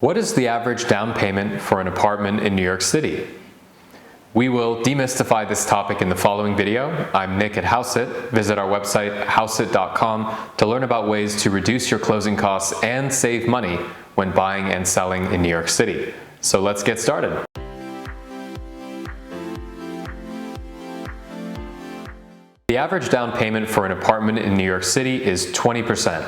What is the average down payment for an apartment in New York City? We will demystify this topic in the following video. I'm Nick at Hauseit. Visit our website, hauseit.com, to learn about ways to reduce your closing costs and save money when buying and selling in New York City. So let's get started. The average down payment for an apartment in New York City is 20%.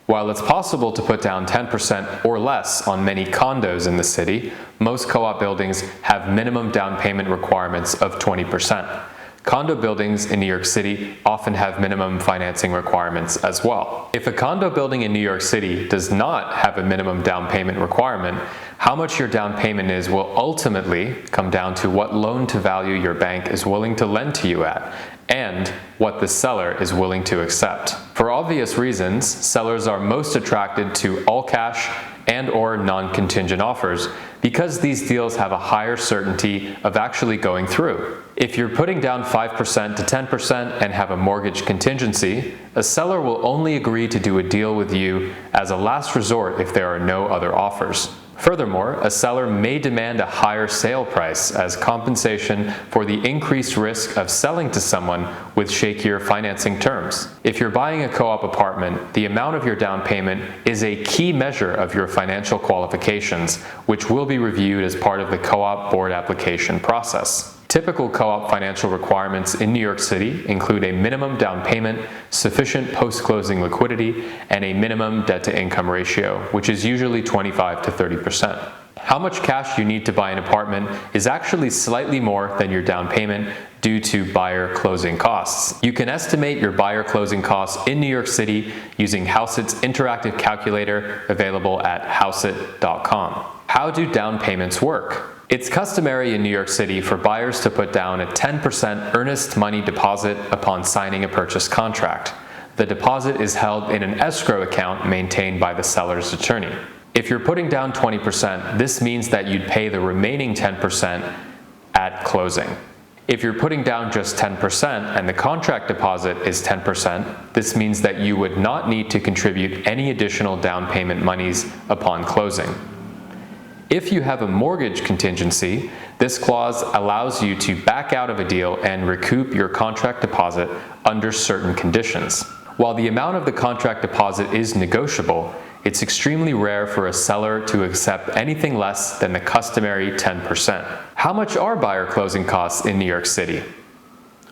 While it's possible to put down 10% or less on many condos in the city, most co-op buildings have minimum down payment requirements of 20%. Condo buildings in New York City often have minimum financing requirements as well. If a condo building in New York City does not have a minimum down payment requirement, how much your down payment is will ultimately come down to what loan to value your bank is willing to lend to you at, and what the seller is willing to accept. For obvious reasons, sellers are most attracted to all cash and/or non-contingent offers because these deals have a higher certainty of actually going through. If you're putting down 5% to 10% and have a mortgage contingency, a seller will only agree to do a deal with you as a last resort if there are no other offers. Furthermore, a seller may demand a higher sale price as compensation for the increased risk of selling to someone with shakier financing terms. If you're buying a co-op apartment, the amount of your down payment is a key measure of your financial qualifications, which will be reviewed as part of the co-op board application process. Typical co-op financial requirements in New York City include a minimum down payment, sufficient post-closing liquidity, and a minimum debt-to-income ratio, which is usually 25 to 30%. How much cash you need to buy an apartment is actually slightly more than your down payment due to buyer closing costs. You can estimate your buyer closing costs in New York City using Hauseit's interactive calculator available at hauseit.com. How do down payments work? It's customary in New York City for buyers to put down a 10% earnest money deposit upon signing a purchase contract. The deposit is held in an escrow account maintained by the seller's attorney. If you're putting down 20%, this means that you'd pay the remaining 10% at closing. If you're putting down just 10% and the contract deposit is 10%, this means that you would not need to contribute any additional down payment monies upon closing. If you have a mortgage contingency, this clause allows you to back out of a deal and recoup your contract deposit under certain conditions. While the amount of the contract deposit is negotiable, it's extremely rare for a seller to accept anything less than the customary 10%. How much are buyer closing costs in New York City?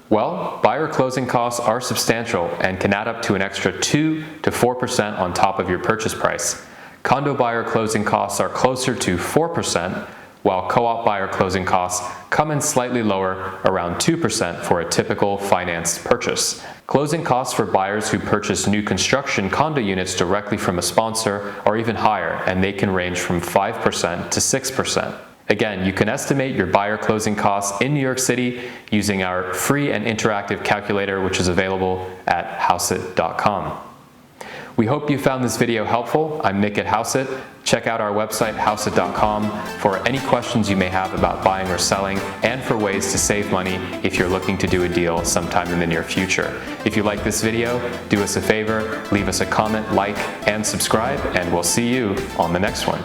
Well, buyer closing costs are substantial and can add up to an extra 2 to 4% on top of your purchase price. Condo buyer closing costs are closer to 4%, while co-op buyer closing costs come in slightly lower, around 2% for a typical financed purchase. Closing costs for buyers who purchase new construction condo units directly from a sponsor are even higher, and they can range from 5% to 6%. Again, you can estimate your buyer closing costs in New York City using our free and interactive calculator, which is available at hauseit.com. We hope you found this video helpful. I'm Nick at Hauseit. Check out our website, hauseit.com, for any questions you may have about buying or selling, and for ways to save money if you're looking to do a deal sometime in the near future. If you like this video, do us a favor, leave us a comment, like, and subscribe, and we'll see you on the next one.